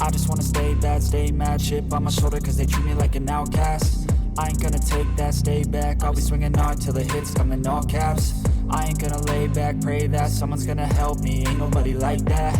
I just wanna stay bad, stay mad, chip on my shoulder cause they treat me like an outcast. I ain't gonna take that, stay back, I'll be swinging hard till the hits come in all caps. I ain't gonna lay back, pray that someone's gonna help me, ain't nobody like that.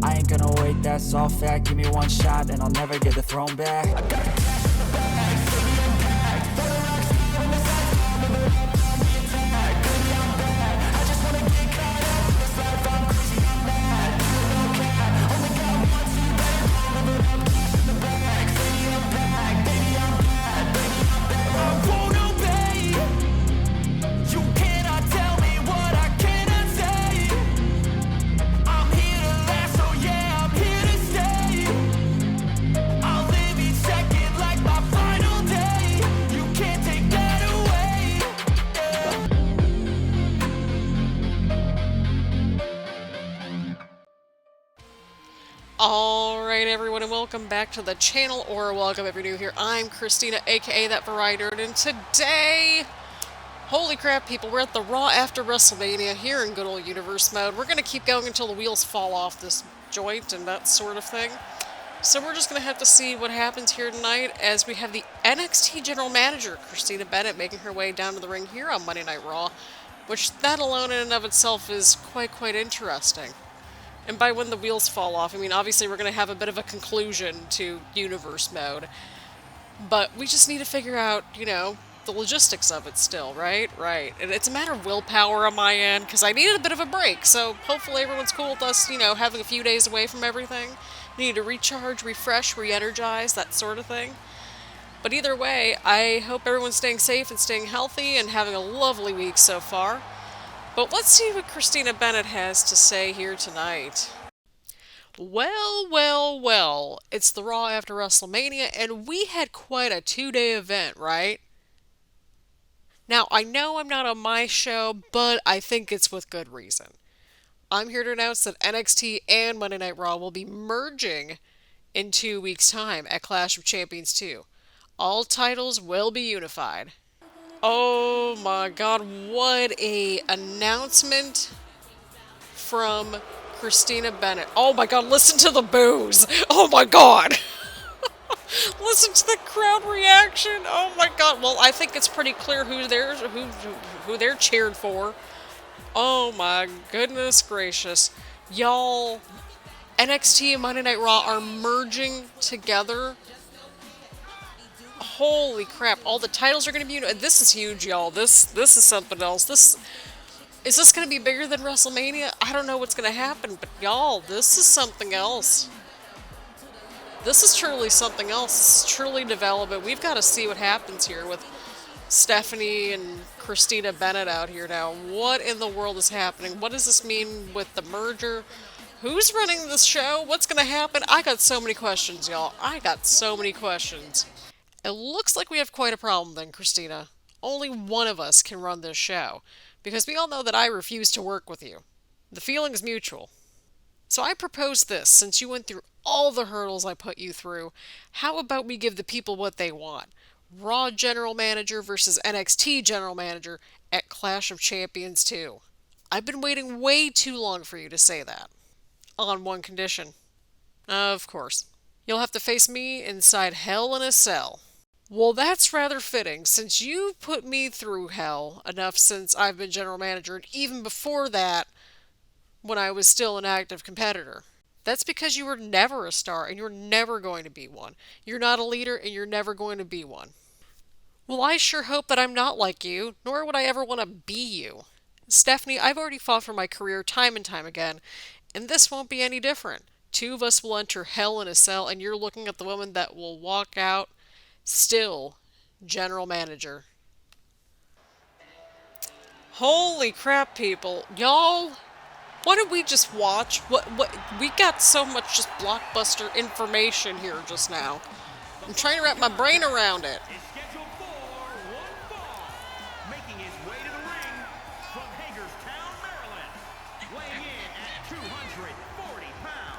I ain't gonna wait, that's all fact, give me one shot and I'll never get the throne back. I gotta catch the bag, baby I'm back, better rocks from the sides, me attack, baby I'm bad, I just wanna get caught up in this life, I'm crazy, I'm mad, no cap, only got one, so you better live it up, in the bag, baby I'm back, baby I'm bad, baby I'm bad. I won't obey, you cannot tell me what I cannot say. I'm here to last, so yeah, I'm here to stay. I'll live each second like my final day. You can't take that away. Alright everyone, and welcome back to the channel, or welcome if you're new here. I'm Christina, aka That Variety Nerd, and today, holy crap people, we're at the Raw after WrestleMania here in good old universe mode. We're going to keep going until the wheels fall off this joint and that sort of thing. So we're just going to have to see what happens here tonight as we have the NXT General Manager, Christina Bennett, making her way down to the ring here on Monday Night Raw, which that alone in and of itself is quite interesting. And by when the wheels fall off, I mean, obviously we're going to have a bit of a conclusion to universe mode. But we just need to figure out, you know, the logistics of it still, right? Right. And it's a matter of willpower on my end, because I needed a bit of a break. So hopefully everyone's cool with us, you know, having a few days away from everything. We need to recharge, refresh, re-energize, that sort of thing. But either way, I hope everyone's staying safe and staying healthy and having a lovely week so far. But let's see what Christina Bennett has to say here tonight. Well, it's the Raw after WrestleMania, and we had quite a two-day event, right? Now, I know I'm not on my show, but I think it's with good reason. I'm here to announce that NXT and Monday Night Raw will be merging in 2 weeks' time at Clash of Champions 2. All titles will be unified. Oh my god, what a announcement from Christina Bennett. Oh my god, listen to the boos. Oh my god. Listen to the crowd reaction. Oh my god. Well, I think it's pretty clear who they're cheered for. Oh my goodness gracious. Y'all, NXT and Monday Night Raw are merging together. Holy crap, all the titles are going to be... This is huge, y'all. This is something else. Is this going to be bigger than WrestleMania? I don't know what's going to happen, but y'all, this is something else. This is truly something else. This is truly development. We've got to see what happens here with Stephanie and Christina Bennett out here now. What in the world is happening? What does this mean with the merger? Who's running this show? What's going to happen? I got so many questions, y'all. I got so many questions. It looks like we have quite a problem then, Christina. Only one of us can run this show, because we all know that I refuse to work with you. The feeling is mutual. So I propose this, since you went through all the hurdles I put you through, how about we give the people what they want? Raw General Manager versus NXT General Manager at Clash of Champions 2. I've been waiting way too long for you to say that. On one condition. Of course. You'll have to face me inside Hell in a Cell. Well, that's rather fitting, since you put me through hell enough since I've been general manager, and even before that, when I was still an active competitor. That's because you were never a star, and you're never going to be one. You're not a leader, and you're never going to be one. Well, I sure hope that I'm not like you, nor would I ever want to be you. Stephanie, I've already fought for my career time and time again, and this won't be any different. Two of us will enter Hell in a Cell, and you're looking at the woman that will walk out still general manager. Holy crap, people. Y'all, what did we just watch? What we got so much just blockbuster information here just now. I'm trying to wrap my brain around it.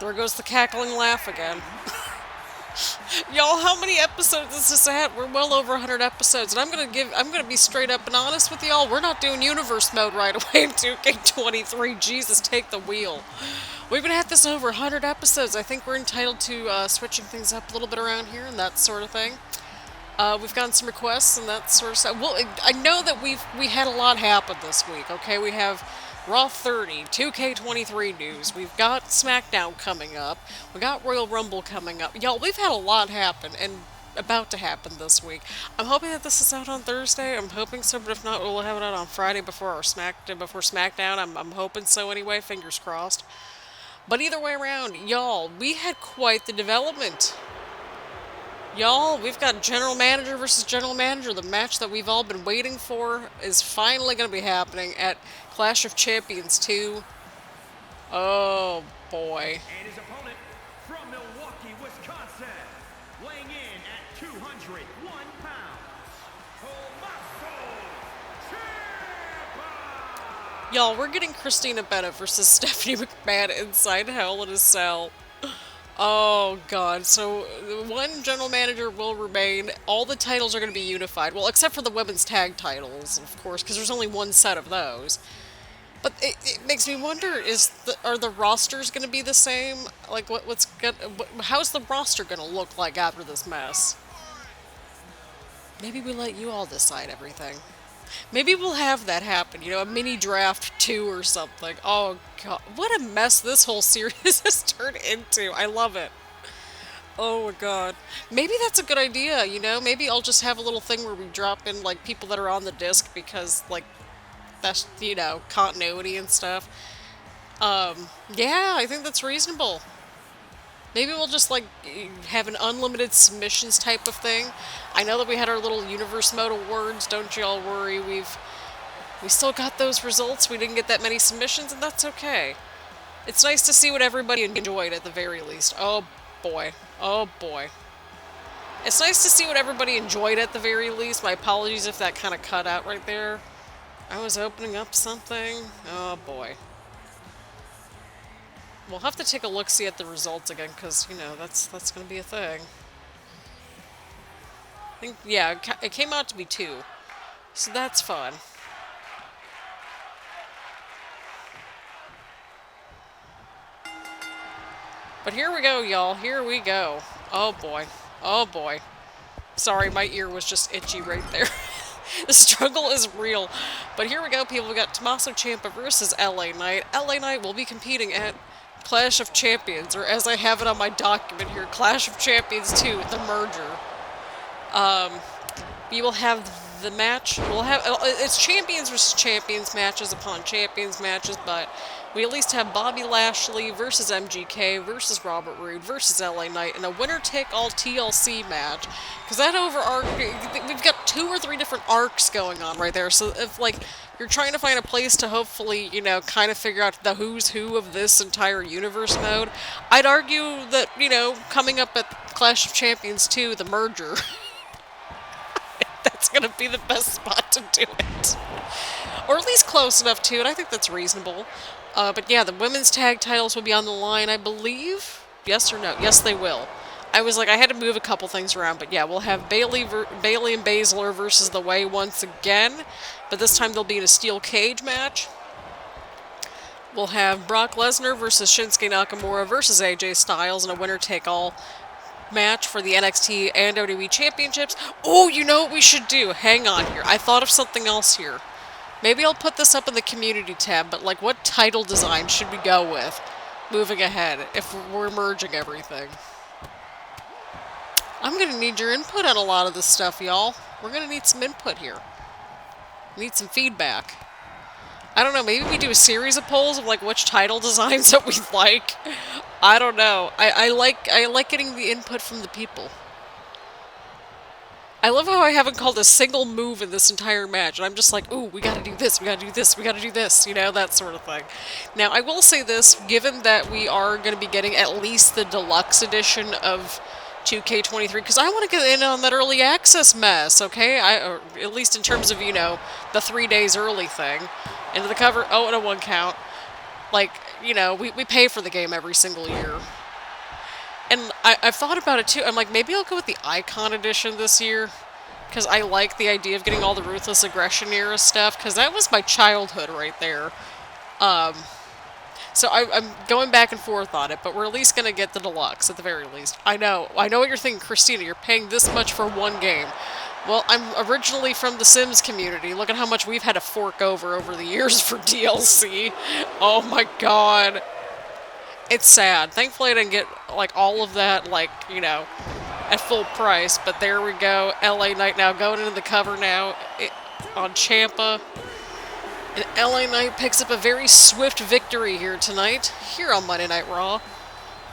There goes the cackling laugh again. Y'all, how many episodes is this at? We're well over 100 episodes, and I'm gonna be straight up and honest with y'all. We're not doing universe mode right away in 2K23. Jesus, take the wheel. We've been at this over 100 episodes. I think we're entitled to switching things up a little bit around here and that sort of thing. We've gotten some requests and that sort of stuff. Well, I know that we had a lot happen this week. Okay, we have Raw 30, 2K23 news. We've got SmackDown coming up. We got Royal Rumble coming up. Y'all, we've had a lot happen and about to happen this week. I'm hoping that this is out on Thursday. I'm hoping so, but if not, we'll have it out on Friday before SmackDown. I'm hoping so anyway. Fingers crossed. But either way around, y'all, we had quite the development. Y'all, we've got General Manager versus General Manager. The match that we've all been waiting for is finally going to be happening at Clash of Champions 2. Oh, boy. And his opponent from Milwaukee, Wisconsin, weighing in at 201 pounds, Tommaso Ciampa! Y'all, we're getting Christina Bennett versus Stephanie McMahon inside Hell in a Cell. Oh, God. So, one general manager will remain. All the titles are going to be unified. Well, except for the women's tag titles, of course, because there's only one set of those. But it makes me wonder, are the rosters going to be the same? Like, how's the roster going to look like after this mess? Maybe we let you all decide everything. Maybe we'll have that happen, a mini draft 2 or something. Oh, God. What a mess this whole series has turned into. I love it. Oh, my God. Maybe that's a good idea, Maybe I'll just have a little thing where we drop in, like, people that are on the disc because, like, that's, continuity and stuff. Yeah, I think that's reasonable. Maybe we'll just, like, have an unlimited submissions type of thing. I know that we had our little Universe Mode awards, don't y'all worry. We still got those results. We didn't get that many submissions, and that's okay. It's nice to see what everybody enjoyed at the very least. Oh, boy. Oh, boy. It's nice to see what everybody enjoyed at the very least. My apologies if that kind of cut out right there. I was opening up something. Oh, boy. We'll have to take a look-see at the results again, because, that's going to be a thing. I think, yeah, it came out to be 2. So that's fun. But here we go, y'all. Here we go. Oh, boy. Oh, boy. Sorry, my ear was just itchy right there. The struggle is real. But here we go, people. We got Tommaso Ciampa versus LA Knight. LA Knight will be competing at Clash of Champions, or as I have it on my document here, Clash of Champions 2, the merger. We will have the match. We'll have it's champions versus champions matches upon champions matches, but we at least have Bobby Lashley versus MGK versus Robert Roode versus LA Knight in a winner-take-all TLC match. Because that we've got 2 or 3 different arcs going on right there. So if you're trying to find a place to hopefully kind of figure out the who's who of this entire universe mode, I'd argue that coming up at Clash of Champions 2, the merger. That's going to be the best spot to do it. Or at least close enough to it. I think that's reasonable. But yeah, the women's tag titles will be on the line, I believe. Yes or no? Yes, they will. I had to move a couple things around, but yeah, we'll have Bayley and Baszler versus The Way once again. But this time they'll be in a steel cage match. We'll have Brock Lesnar versus Shinsuke Nakamura versus AJ Styles in a winner-take-all match for the NXT and WWE Championships. Oh, you know what we should do? Hang on here. I thought of something else here. Maybe I'll put this up in the community tab, but what title design should we go with moving ahead if we're merging everything? I'm going to need your input on a lot of this stuff, y'all. We're going to need some input here. Need some feedback. I don't know, maybe we do a series of polls of which title designs that we like. I don't know. I like getting the input from the people. I love how I haven't called a single move in this entire match, and I'm just like, ooh, we gotta do this, we gotta do this, we gotta do this, that sort of thing. Now, I will say this, given that we are going to be getting at least the deluxe edition of 2K23, because I want to get in on that early access mess, okay? Or at least in terms of, the 3 days early thing. Into the cover, oh, and a 1 count. We pay for the game every single year. And I've thought about it too. I'm like, maybe I'll go with the Icon Edition this year. Because I like the idea of getting all the Ruthless Aggression era stuff. Because that was my childhood right there. So I'm going back and forth on it, but we're at least going to get the deluxe at the very least. I know what you're thinking, Christina. You're paying this much for one game. Well, I'm originally from the Sims community. Look at how much we've had to fork over the years for DLC. Oh my god. It's sad. Thankfully I didn't get, like, all of that, like, you know, at full price. But there we go. LA Knight now going into the cover now on Ciampa. And LA Knight picks up a very swift victory here tonight, here on Monday Night Raw.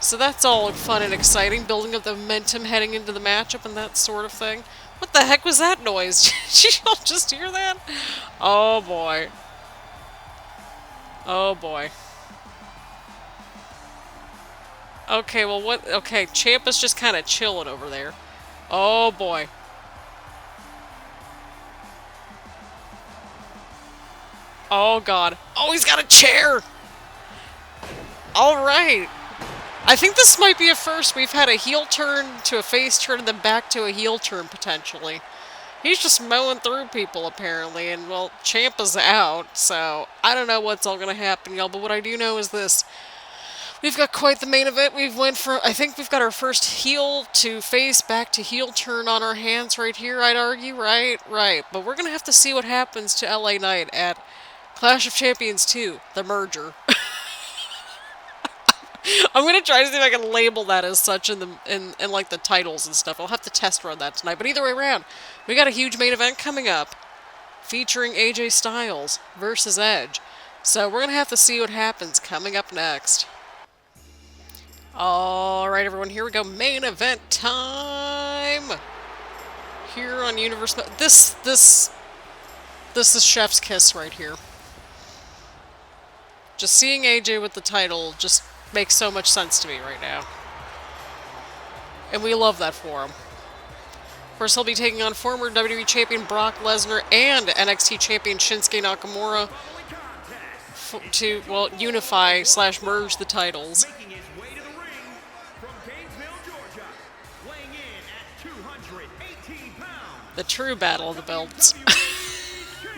So that's all fun and exciting, building up the momentum heading into the matchup and that sort of thing. What the heck was that noise? Did y'all just hear that? Oh boy. Oh boy. Okay, well what? Okay, Ciampa's just kind of chilling over there. Oh boy. Oh god. Oh, he's got a chair! Alright. I think this might be a first. We've had a heel turn to a face turn and then back to a heel turn, potentially. He's just mowing through people, apparently, and, well, Ciampa's out, so I don't know what's all gonna happen, y'all, but what I do know is this. We've got quite the main event. I think we've got our first heel to face, back to heel turn on our hands right here, I'd argue, right? Right. But we're gonna have to see what happens to LA Knight at Clash of Champions 2, the merger. I'm gonna try to see if I can label that as such in like the titles and stuff. I'll have to test run that tonight. But either way around, we got a huge main event coming up, featuring AJ Styles versus Edge. So we're gonna have to see what happens coming up next. All right, everyone, here we go. Main event time. Here on Universe. This is Chef's Kiss right here. Just seeing AJ with the title just makes so much sense to me right now. And we love that for him. Of course, he'll be taking on former WWE Champion Brock Lesnar and NXT Champion Shinsuke Nakamura to, well, unify / merge the titles. Making his way to the ring from Gainesville, Georgia, weighing in at 218 pounds. The true battle of the belts. WWE Champion.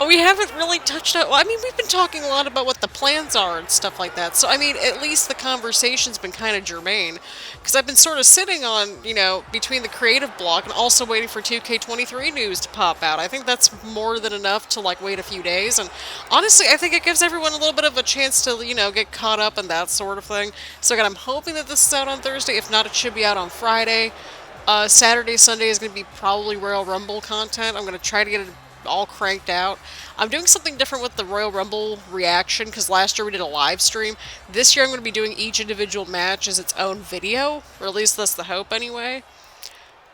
We haven't really touched on... Well, I mean, we've been talking a lot about what the plans are and stuff like that. So, I mean, at least the conversation's been kind of germane. Because I've been sort of sitting on, you know, between the creative block and also waiting for 2K23 news to pop out. I think that's more than enough to, like, wait a few days. And honestly, I think it gives everyone a little bit of a chance to, you know, get caught up and that sort of thing. So, again, I'm hoping that this is out on Thursday. If not, it should be out on Friday. Saturday, Sunday is going to be probably Royal Rumble content. I'm going to try to get it all cranked out. I'm doing something different with the Royal Rumble reaction because last year we did a live stream. This year I'm going to be doing each individual match as its own video, or at least that's the hope anyway.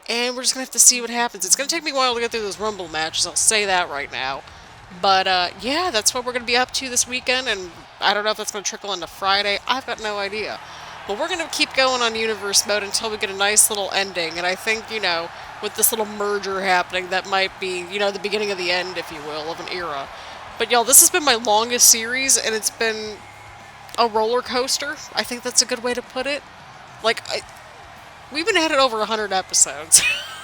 And we're just going to have to see what happens. It's going to take me a while to get through those Rumble matches, I'll say that right now. But yeah, that's what we're going to be up to this weekend, and I don't know if that's going to trickle into Friday. I've got no idea. But we're going to keep going on Universe Mode until we get a nice little ending, and I think, you know, with this little merger happening, that might be, you know, the beginning of the end, if you will, of an era. But, y'all, this has been my longest series, and it's been a roller coaster. I think that's a good way to put it. Like, we've been at it over 100 episodes.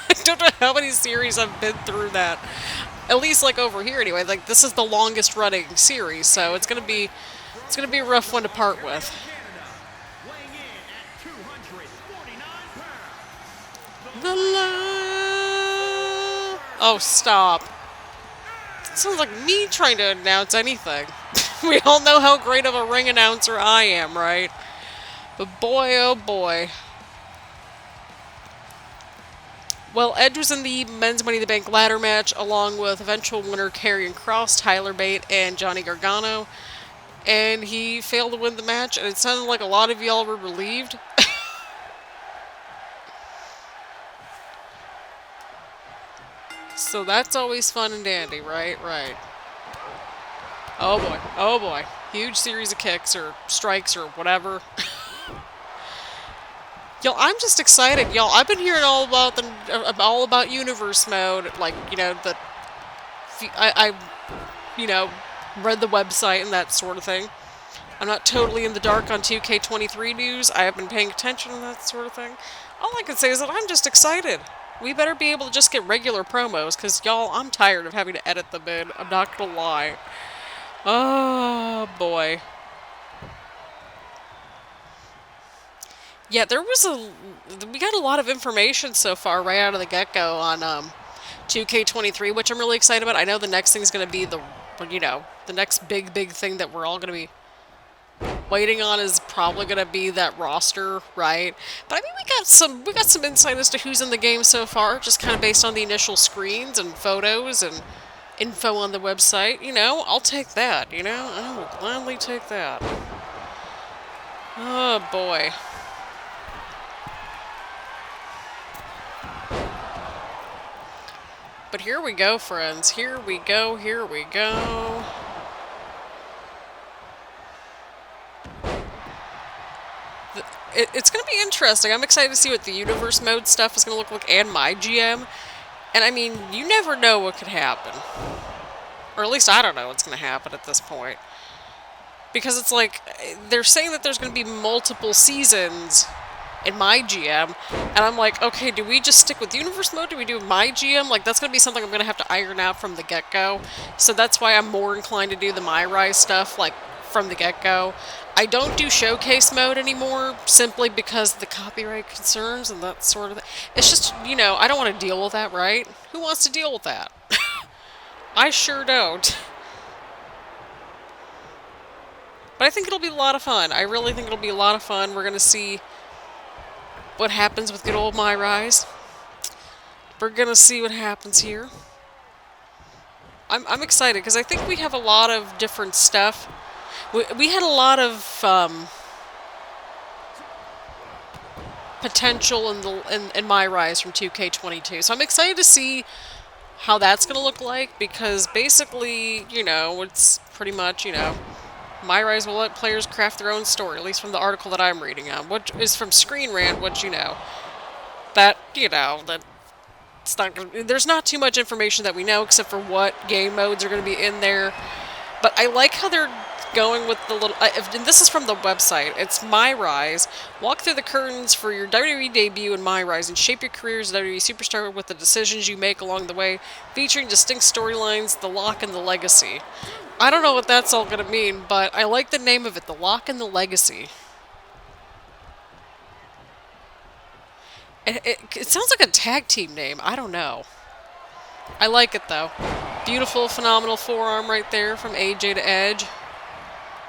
I don't know how many series I've been through that. At least, like, over here, anyway. Like, this is the longest running series, so it's gonna be a rough one to part with. Oh, stop. It sounds like me trying to announce anything. We all know how great of a ring announcer I am, right? But boy, oh boy. Well, Edge was in the Men's Money in the Bank ladder match, along with eventual winner Karrion Kross, Tyler Bate, and Johnny Gargano. And he failed to win the match, and it sounded like a lot of y'all were relieved. So that's always fun and dandy, right? Right. Oh boy. Oh boy. Huge series of kicks or strikes or whatever. Y'all, I'm just excited. Y'all, I've been hearing all about Universe Mode. Like, you know, I you know, read the website and that sort of thing. I'm not totally in the dark on 2K23 news. I have been paying attention and that sort of thing. All I can say is that I'm just excited. We better be able to just get regular promos, because, y'all, I'm tired of having to edit them in. I'm not gonna lie. Oh, boy. Yeah, we got a lot of information so far right out of the get-go on 2K23, which I'm really excited about. I know the next thing's going to be the next big thing that we're all going to be waiting on is probably going to be that roster, right? But I mean, we got some insight as to who's in the game so far, just kind of based on the initial screens and photos and info on the website. I'll take that, I will gladly take that. Oh, boy. But here we go, friends. Here we go, here we go. It's going to be interesting. I'm excited to see what the universe mode stuff is going to look like and my GM. And I mean, you never know what could happen. Or at least I don't know what's going to happen at this point. Because it's like, they're saying that there's going to be multiple seasons in my GM. And I'm like, okay, do we just stick with universe mode? Do we do my GM? Like, that's going to be something I'm going to have to iron out from the get-go. So that's why I'm more inclined to do the My Rise stuff, like, from the get-go. I don't do showcase mode anymore, simply because of the copyright concerns and that sort of thing. It's just, I don't want to deal with that, right? Who wants to deal with that? I sure don't. But I think it'll be a lot of fun. I really think it'll be a lot of fun. We're going to see what happens with good old My Rise. We're going to see what happens here. I'm excited, because I think we have a lot of different stuff. We had a lot of potential in My Rise from 2K22. So I'm excited to see how that's going to look like, because basically, it's pretty much, My Rise will let players craft their own story, at least from the article that I'm reading on, which is from Screen Rant, which, that it's not gonna, there's not too much information that we know, except for what game modes are going to be in there. But I like how they're going with the little... and this is from the website. It's My Rise. Walk through the curtains for your WWE debut in My Rise and shape your career as a WWE superstar with the decisions you make along the way, featuring distinct storylines, The Lock and the Legacy. I don't know what that's all going to mean, but I like the name of it, The Lock and the Legacy. It sounds like a tag team name. I don't know. I like it, though. Beautiful, phenomenal forearm right there from AJ to Edge.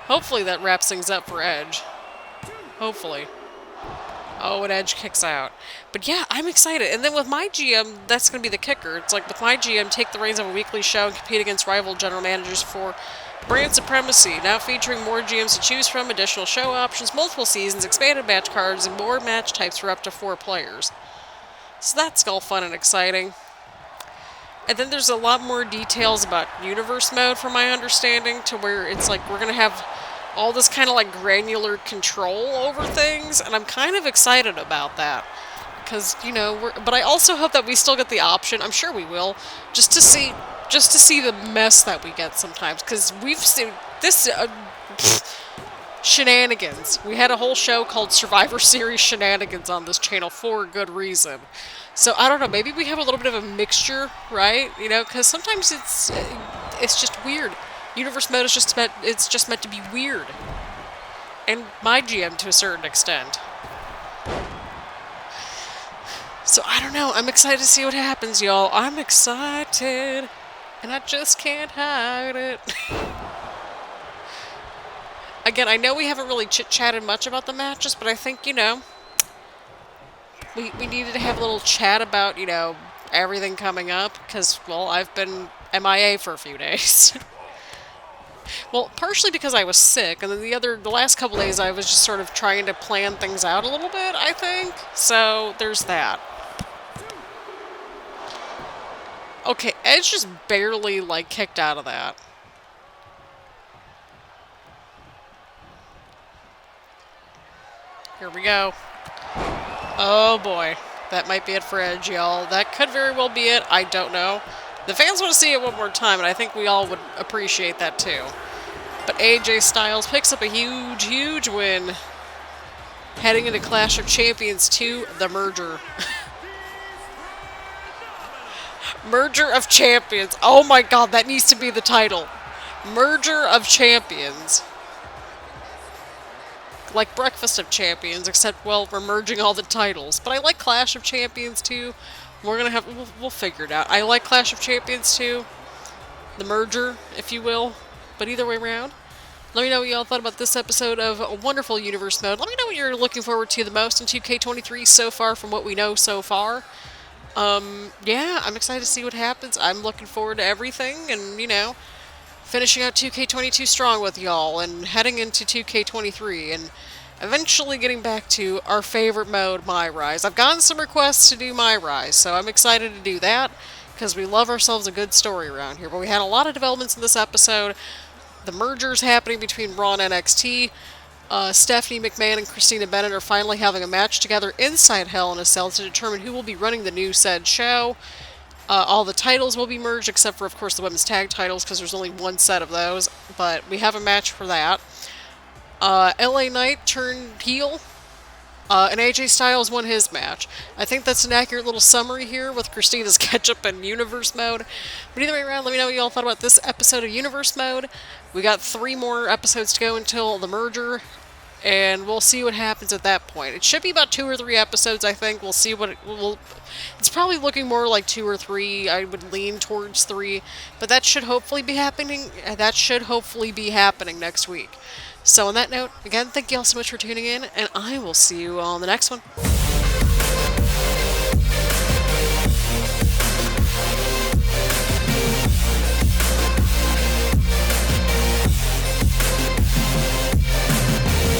Hopefully that wraps things up for Edge. Hopefully. Oh, and Edge kicks out. But yeah, I'm excited. And then with my GM, that's going to be the kicker. It's like, with my GM, take the reins of a weekly show and compete against rival general managers for brand supremacy. Now featuring more GMs to choose from, additional show options, multiple seasons, expanded match cards, and more match types for up to 4 players. So that's all fun and exciting. And then there's a lot more details about universe mode, from my understanding, to where it's like we're going to have all this kind of like granular control over things, and I'm kind of excited about that. Because, but I also hope that we still get the option, I'm sure we will, just to see the mess that we get sometimes. Because we've seen this... shenanigans. We had a whole show called Survivor Series Shenanigans on this channel for a good reason. So, I don't know, maybe we have a little bit of a mixture, right? Because sometimes it's just weird. Universe mode is just meant to be weird. And my GM to a certain extent. So, I don't know. I'm excited to see what happens, y'all. I'm excited. And I just can't hide it. Again, I know we haven't really chit-chatted much about the matches, but I think, we needed to have a little chat about, everything coming up, because, well, I've been MIA for a few days. Well, partially because I was sick, and then the last couple days I was just sort of trying to plan things out a little bit, I think. So, there's that. Okay, Edge just barely, kicked out of that. Here we go. Oh boy. That might be it for Edge, y'all. That could very well be it. I don't know. The fans want to see it one more time, and I think we all would appreciate that too. But AJ Styles picks up a huge, huge win. Heading into Clash of Champions 2, the merger. Merger of Champions. Oh my god, that needs to be the title. merger of champions. Like Breakfast of Champions, except, well, we're merging all the titles. But I like Clash of Champions too. We'll figure it out. I like Clash of Champions too. The merger, if you will. But either way around. Let me know what y'all thought about this episode of a Wonderful Universe Mode. Let me know what you're looking forward to the most in 2K23 so far from what we know so far. Yeah, I'm excited to see what happens. I'm looking forward to everything and, you know, finishing out 2K22 strong with y'all and heading into 2K23 and eventually getting back to our favorite mode, My Rise. I've gotten some requests to do My Rise, so I'm excited to do that because we love ourselves a good story around here. But we had a lot of developments in this episode. The mergers happening between Raw and NXT. Stephanie McMahon and Christina Bennett are finally having a match together inside Hell in a Cell to determine who will be running the new said show. All the titles will be merged, except for, of course, the women's tag titles, because there's only one set of those. But we have a match for that. LA Knight turned heel, and AJ Styles won his match. I think that's an accurate little summary here with Christina's catch-up in Universe Mode. But either way around, let me know what y'all thought about this episode of Universe Mode. We got 3 more episodes to go until the merger, and we'll see what happens at that point. It should be about 2 or 3 episodes, I think. We'll see what it will. It's probably looking more like 2 or 3. I would lean towards 3, but that should hopefully be happening. Next week. So on that note, again, thank you all so much for tuning in, and I will see you all in the next one.